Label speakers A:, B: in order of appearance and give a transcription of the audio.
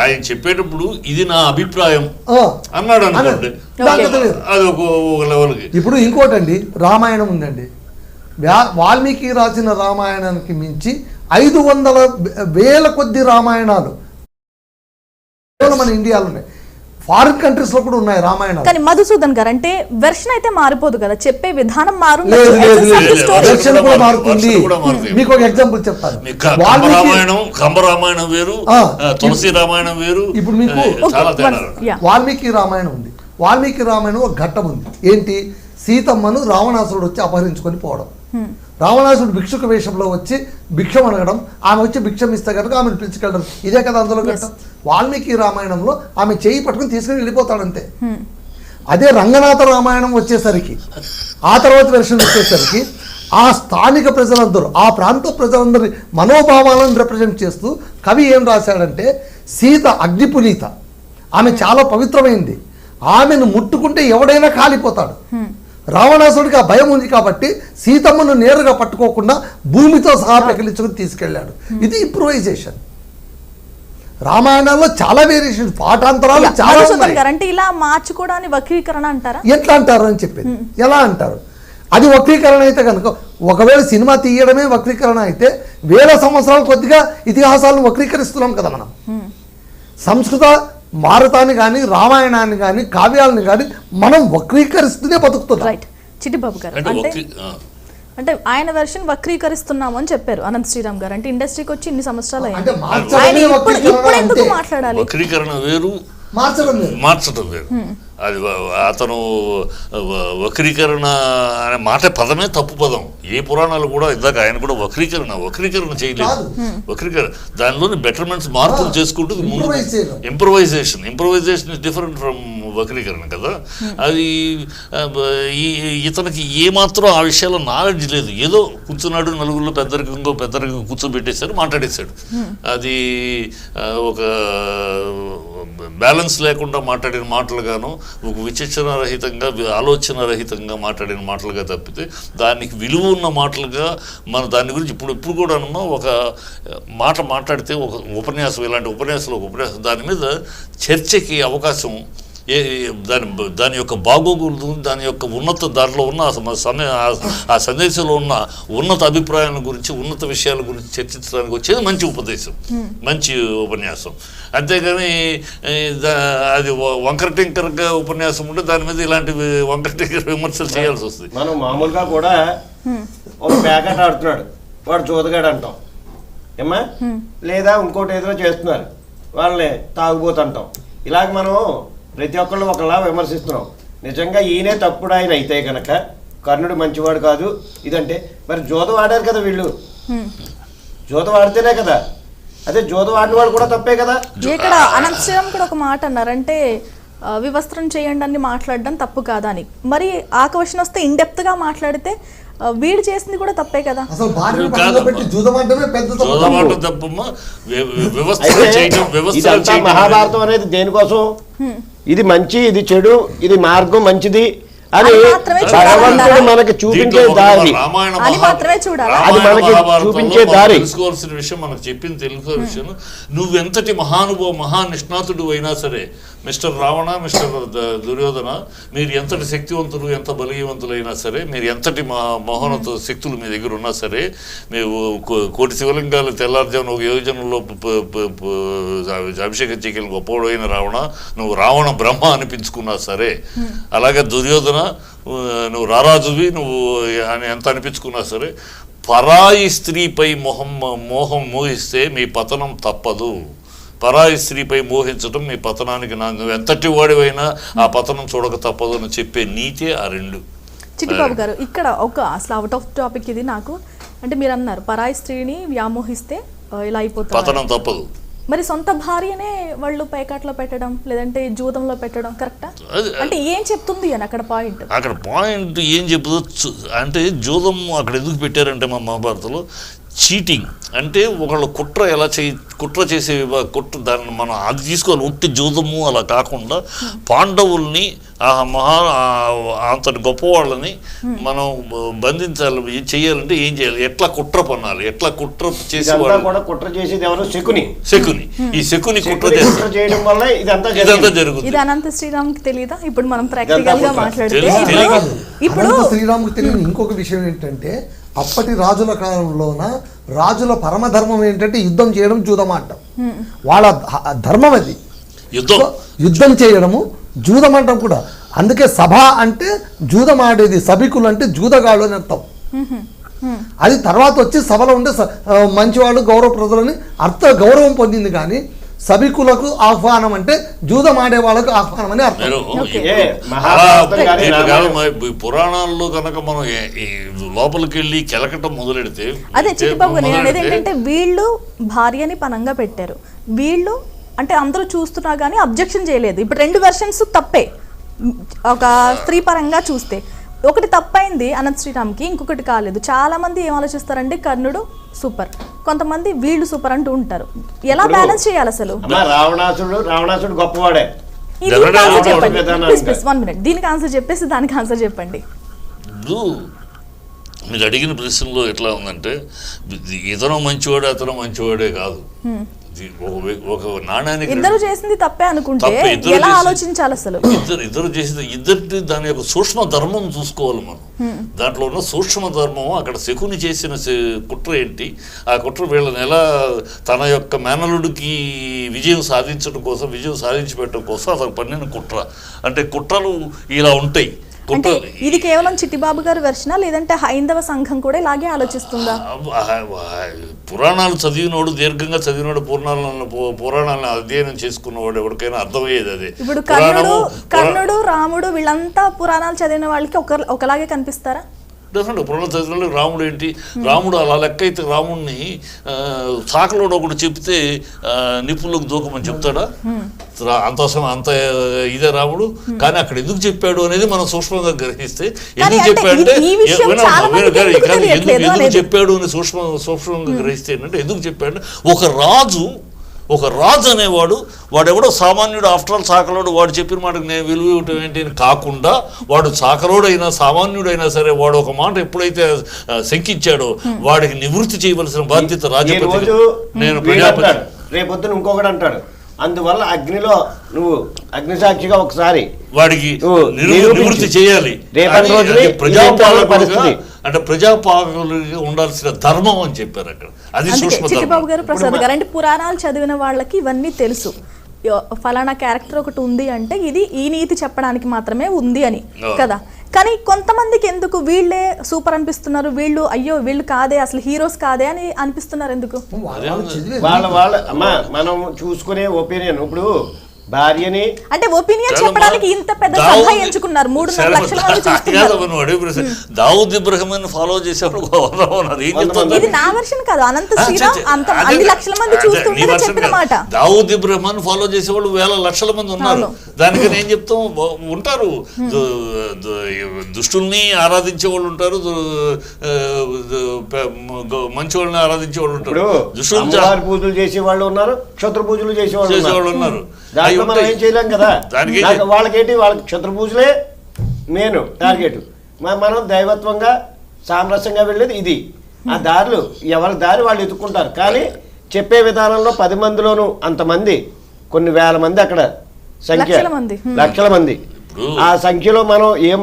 A: ఆయన చెప్పేటప్పుడు ఇది నా అభిప్రాయం అన్నాడు అనుకోండి, అది ఒక లెవెల్కి.
B: ఇప్పుడు ఇంకోటండి, రామాయణం ఉందండి. వాల్మీకి రాసిన రామాయణానికి మించి 500,000 కొద్ది రామాయణాలు మన ఇండియాలో ఉన్నాయి. ఫారిన్ కంట్రీస్ లో కూడా ఉన్నాయి రామాయణాలు.
C: కానీ మధుసూదన్ గారు అంటే వెర్షన్ అయితే మారిపోదు కదా, చెప్పే విధానం మారుతుంది.
B: మీకు ఒక ఎగ్జాంపుల్ చెప్తాను.
A: కంబరామాయణం వేరు, తులసి రామాయణం వేరు.
B: ఇప్పుడు మీకు వాల్మీకి రామాయణం ఉంది. వాల్మీకి రామాయణం ఒక ఘట్టం ఉంది. ఏంటి? సీతమ్మను రావణాసురుడు వచ్చి అపహరించుకొని పోవడం. రావణాసురుడు భిక్షుక వేషంలో వచ్చి భిక్షం అడగడం, ఆమె వచ్చి భిక్షం ఇస్తే కనుక ఆమెను పిలుచుకెళ్ళడం. ఇదే కదా అందులో ఘట్టం. వాల్మీకి రామాయణంలో ఆమె చేయి పట్టుకుని తీసుకుని వెళ్ళిపోతాడంతే. అదే రంగనాథ రామాయణం వచ్చేసరికి, ఆ తర్వాత వెర్షన్ వచ్చేసరికి ఆ స్థానిక ప్రజలందరూ, ఆ ప్రాంత ప్రజలందరి మనోభావాలను రిప్రజెంట్ చేస్తూ కవి ఏం రాశాడంటే, సీత అగ్నిపునీత, ఆమె చాలా పవిత్రమైంది, ఆమెను ముట్టుకుంటే ఎవడైనా కాలిపోతాడు. రావణాసుడికి ఆ భయం ఉంది కాబట్టి సీతమ్మను నేరుగా పట్టుకోకుండా భూమితో సహా పెకిలించుకుని తీసుకెళ్లాడు. ఇది ఇంప్రూవైజేషన్. రామాయణంలో చాలా వేరియేషన్, పాఠాంతరాలు చాలా
C: అంటే ఇలా మార్చుకోవడాన్ని వక్రీకరణ అంటారా?
B: ఎట్లా అంటారు అని చెప్పేది. ఎలా అంటారు? అది వక్రీకరణ అయితే కనుక, ఒకవేళ సినిమా తీయడమే వక్రీకరణ అయితే, 1000 సంవత్సరాలు కొద్దిగా ఇతిహాసాలను వక్రీకరిస్తున్నాం కదా మనం. సంస్కృత భారతాన్ని కానీ, రామాయణాన్ని కానీ, కావ్యాలను కానీ మనం వక్రీకరిస్తూనే బతుకుతున్నాం.
C: రైట్. చిట్టిబాబు గారు అంటే ఆయన వెర్షన్ వక్రీకరిస్తున్నాము అని చెప్పారు అనంత్ శ్రీరామ్ గారు. అంటే ఇండస్ట్రీకి వచ్చి ఇన్ని సంవత్సరాలు అయింది, ఇప్పుడు ఎందుకు మాట్లాడాలి?
A: వక్రీకరణ వేరు, మార్చడం వేరు. అది అతను వక్రీకరణ అనే మాట పదమే తప్పు పదం. ఏ పురాణాలు కూడా ఇందాక ఆయన కూడా వక్రీకరణ చేయలేదు. వక్రీకరణ దానిలోని బెటర్మెంట్స్, మార్పులు చేసుకుంటూ ఇంప్రూవైజేషన్ ఇస్ డిఫరెంట్ ఫ్రమ్ వక్రీకరణ కదా. అది ఇతనికి ఏమాత్రం ఆ విషయాల్లో నాలెడ్జ్ లేదు. ఏదో కూర్చున్నాడు, నలుగురిలో పెద్దరికంగా కూర్చోబెట్టేశాడు, మాట్లాడేశాడు. అది ఒక బ్యాలెన్స్ లేకుండా మాట్లాడిన మాటలుగాను, ఒక విచక్షణరహితంగా, ఆలోచనరహితంగా మాట్లాడిన మాటలుగా తప్పితే దానికి విలువ ఉన్న మాటలుగా మన దాని గురించి ఇప్పుడు కూడా ఒక మాట మాట్లాడితే, ఒక ఉపన్యాసం, ఇలాంటి ఉపన్యాసం దాని మీద చర్చకి అవకాశం, దాని యొక్క బాగోగులు, దాని యొక్క దాంట్లో ఉన్న ఆ సందేశంలో ఉన్న ఉన్నత అభిప్రాయాల గురించి, ఉన్నత విషయాల గురించి చర్చించడానికి వచ్చేది మంచి ఉపదేశం, మంచి ఉపన్యాసం. అంతేగాని అది వంకర టింకర్గా ఉపన్యాసం ఉంటే దాని మీద ఇలాంటి వంకర టింకర్ విమర్శలు చేయాల్సి వస్తుంది.
D: మనం మామూలుగా కూడా ఒక ప్యాకెట్ ఆడుతున్నాడు, వాడు జోతగాడు అంటాం ఏమా, లేదా ఇంకోటి ఏదో చేస్తున్నారు, వాళ్ళని తాగుబోతుంటాం. ఇలాగ మనం ప్రతి ఒక్కళ్ళు ఒకలా విమర్శిస్తున్నాం. నిజంగా ఈయనే తప్పుడు ఆయన అయితే కనుక కర్ణుడు మంచివాడు కాదు ఇదంటే, మరి జోదం ఆడారు కదా వీళ్ళు, జోదం ఆడితేనే కదా. అదే జోదం ఆడిన వాడు కూడా తప్పే కదా.
C: ఇక్కడ అనంత్ శ్రీరామ్ కూడా ఒక మాట అన్నారంటే, వివస్త్రం చేయండి అని మాట్లాడడం తప్పు కాదా అని. మరి ఆ క్వశ్చన్ వస్తే ఇన్ డెప్త్ గా మాట్లాడితే వీడు చేసింది కూడా తప్పే కదా.
D: మహాభారతం అనేది దేనికోసం? ఇది మంచి, ఇది చెడు, ఇది మార్గం మంచిది అని భగవంతుడు మనకి చూపించే దారి, అది మనకి చూపించే దారి.
A: తెలుసుకోవాల్సిన విషయం, మనకు చెప్పింది తెలుసుకోవాల్సిన విషయం, నువ్వెంతటి మహానిష్ణాతుడు అయినా సరే, మిస్టర్ రావణ, మిస్టర్ దుర్యోధన, మీరు ఎంతటి శక్తివంతులు, ఎంత బలవంతులైనా సరే, మీరు ఎంతటి మహోన్నత శక్తులు మీ దగ్గర ఉన్నా సరే, మీరు కోటి శివలింగాలు తెల్లారుజామున ఒక యోజనంలో అభిషేకం చేయగలిగిన గొప్పవాడు అయిన రావణ, నువ్వు రావణ బ్రహ్మ అనిపించుకున్నా సరే, అలాగే దుర్యోధన నువ్వు రారాజువి నువ్వు అని ఎంత అనిపించుకున్నా సరే, పరాయి స్త్రీపై మోహం మోహిస్తే మీ పతనం తప్పదు. పరాయి స్త్రీపై మోహించడం మీ పతనానికి, నువ్వు ఎంతటి వాడివైనా ఆ పతనం చూడక తప్పదు అని చెప్పే నీతే ఆ రెండు.
C: చిట్టిబాబు గారు ఇక్కడ అసలు అవుట్ ఆఫ్ టాపిక్ ఇది నాకు. అంటే మీరు అన్నారు పరాయి స్త్రీని వ్యామోహిస్తే ఇలా అయిపోతుంది,
A: పతనం తప్పదు.
C: మరి సొంత భార్యనే వాళ్ళు పైకాట్లో పెట్టడం, లేదంటే జూదంలో పెట్టడం కరెక్టా? అంటే ఏం చెప్తుంది అని అక్కడ పాయింట్
A: ఏం చెప్తుంది అంటే, జూదం అక్కడ ఎందుకు పెట్టారంటే మా మహాభారతంలో చీటింగ్ అంటే ఒకళ్ళు కుట్ర చేసే దాన్ని మనం అది తీసుకోవాలి. ఉట్టి జూదము అలా కాకుండా పాండవుల్ని అంతటి గొప్పవాళ్ళని మనం బంధించాలి, చేయాలంటే ఏం చేయాలి, ఎట్లా కుట్ర పన్నాలి, ఎట్లా కుట్ర చేసేవాళ్ళు
D: కుట్ర చేసేది ఎవరు? శకుని.
A: ఈ శకుని కుట్ర
D: చేయడం వల్ల ఇదంతా
A: జరుగుతుంది.
C: ఇది అనంత శ్రీరామ్కి తెలియదా? ఇప్పుడు మనం ప్రాక్టికల్ గా మాట్లాడితే
B: ఇప్పుడు శ్రీరాముకి తెలియని ఇంకొక విషయం ఏంటంటే అప్పటి రాజుల కాలంలోన రాజుల పరమధర్మం ఏంటంటే యుద్ధం చేయడం, జూదం ఆడటం. వాళ్ళ ధర్మం అది యుద్ధం చేయడము, జూదం ఆడటం కూడా. అందుకే సభ అంటే జూదం ఆడేది, సభికులు అంటే జూదగాళ్ళు అని అర్థం. అది తర్వాత వచ్చి సభలో ఉండే మంచివాళ్ళు గౌరవప్రదులని గౌరవం పొందింది. కానీ సభికులకు ఆహ్వానం అంటే జూదం ఆడే వాళ్ళకు ఆహ్వానం అని అర్థం.
A: పురాణాల్లో కనుక మనం లోపలికి వెళ్ళి కెలకటం మొదలెడితే
C: అదే చిట్టిబాబు నేను అనేది ఏంటంటే వీళ్ళు భార్యని పనంగా పెట్టారు, వీళ్ళు అంటే అందరూ చూస్తున్నా కానీ అబ్జెక్షన్ చేయలేదు. ఇప్పుడు 2 వెర్షన్స్ తప్పే. ఒక స్త్రీ పరంగా చూస్తే ఒకటి తప్పైంది అనంత శ్రీరామ్కి, ఇంకొకటి కాలేదు. చాలా మంది ఏం ఆలోచిస్తారంటే కర్ణుడు సూపర్, కొంతమంది వీళ్ళు సూపర్ అంటూ ఉంటారు. ఎలా బ్యాలెన్స్ చేయాలి అసలు?
D: రావణాసుడు గొప్పవాడే.
C: దీనికి ఆన్సర్ చెప్పండి ప్లీజ్ 1 minute. దీనికి ఆన్సర్ చెప్పేసి దానికి ఆన్సర్ చెప్పండి.
A: మీరు అడిగిన ప్రశ్నలో ఎట్లా ఉందంటే ఇతను మంచివాడే అతను మంచివాడే కాదు. ఒక నాణ్యానికి
C: ఇద్దరు చేసింది తప్పే అనుకుంటే ఎలా ఆలోచించాలి అసలు?
A: ఇద్దరు చేసింది ఇద్దరిని దాని యొక్క సూక్ష్మ ధర్మం చూసుకోవాలి మనం. దాంట్లో ఉన్న సూక్ష్మ ధర్మం అక్కడ శకుని చేసిన కుట్ర ఏంటి, ఆ కుట్ర వీళ్ళని ఎలా తన యొక్క మేనలుడికి విజయం సాధించడం కోసం, విజయం సాధించి పెట్టడం కోసం అతను పన్నిన కుట్ర. అంటే కుట్రలు ఇలా ఉంటాయి.
C: అంటే ఇది కేవలం చిట్టిబాబు గారి వెర్షనా లేదంటే హైందవ సంఘం కూడా ఇలాగే ఆలోచిస్తుందా?
A: పురాణాలు చదివినోడు, దీర్ఘంగా చదివినోడు, పురాణాలను అధ్యయనం చేసుకున్నవాడు ఎవరికైనా అర్థమయ్యేది అదే.
C: ఇప్పుడు కర్ణుడు రాముడు వీళ్ళంతా పురాణాలు చదివిన వాళ్ళకి ఒకలాగే కనిపిస్తారా?
A: డెఫినెట్ పురాణ చదివిన రాముడు ఏంటి, రాముడు అలా లెక్క అయితే రాముడిని చాకలోడు ఒకటి చెప్తే నిపుణులకు దూకమని చెప్తాడా? అంత ఇదే రాముడు. కానీ అక్కడ ఎందుకు చెప్పాడు అనేది మనం సూక్ష్మంగా గ్రహిస్తే, ఎందుకు చెప్పాడంటే ఎందుకు చెప్పాడు అని సూక్ష్మంగా గ్రహిస్తే ఏంటంటే ఎందుకు చెప్పాడు, ఒక రాజు అనేవాడు వాడెవడో సామాన్యుడు, ఆఫ్టర్ ఆల్ చాకలోడు, వాడు చెప్పిన మాటకు నేను విలువ ఇవ్వటం ఏంటి అని కాకుండా వాడు చాకలోడైనా సామాన్యుడైనా సరే వాడు ఒక మాట ఎప్పుడైతే శంకించాడో వాడికి నివృత్తి చేయవలసిన బాధ్యత రాజపతి. నేను ప్రజాపతి.
D: రేపొద్దున ఇంకొకటి అంటాడు, అందువల్ల అగ్నిలో నువ్వు అగ్నిసాక్షిగా ఒకసారి
A: వాడికి నివృత్తి చేయాలి. అంటే ప్రజాపాలకులుగా ఉండాల్సిన ధర్మం అని చెప్పారు అక్కడ. అది
C: చిట్టిబాబు గారు, ప్రసాద్ గారు, అంటే పురాణాలు చదివిన వాళ్ళకి ఇవన్నీ తెలుసు. ఫలానా క్యారెక్టర్ ఒకటి ఉంది అంటే ఇది ఈ నీతి చెప్పడానికి మాత్రమే ఉంది అని కదా. కానీ కొంతమందికి ఎందుకు వీళ్ళే సూపర్ అనిపిస్తున్నారు, వీళ్ళు అయ్యో వీళ్ళు కాదే, అసలు హీరోస్ కాదే అని అనిపిస్తున్నారు ఎందుకు?
D: మనం చూసుకునే ఒపీనియన్. ఇప్పుడు భార్యని
C: అంటే ఒపీనియన్ చెప్పడానికి ఇంత పెద్ద సభ ఎంచుకున్నారు, 3.5 లక్షల మంది చూస్తున్నారు.
A: దావుద్ ఇబ్రహీంని ఫాలో చేసేవాడు.
C: ఇది నా వెర్షన్ కాదు, అనంత శ్రీరామ్ అంత అన్ని లక్షల మంది చూస్తుంటే చెప్పిన మాట.
A: దావుద్ ఇబ్రహీంని ఫాలో చేసేవాళ్ళు వేల లక్షల మంది ఉన్నారు. దానికి నేను చెప్తాం ఉంటారు, దుష్టుల్ని ఆరాధించే వాళ్ళు ఉంటారు, మంచి వాళ్ళని ఆరాధించే వాళ్ళు ఉంటారు,
D: దుష్టులు పూజలు చేసే వాళ్ళు ఉన్నారు, క్షత్ర పూజలు చేసేవాళ్ళు ఉన్నారు. మనం ఏం చేయలేం కదా. వాళ్ళకేంటి, వాళ్ళకి క్షత్రపూజలే మెయిన్ టార్గెట్. మనం దైవత్వంగా సామరస్యంగా వెళ్ళేది ఇది. ఆ దారులు ఎవరి దారి వాళ్ళు ఎత్తుకుంటారు. కానీ చెప్పే విధానంలో 10 మందిలోనూ అంతమంది, కొన్ని వేల మంది అక్కడ సంఖ్య, లక్షల మంది. ఆ సంఖ్యలో మనం ఏం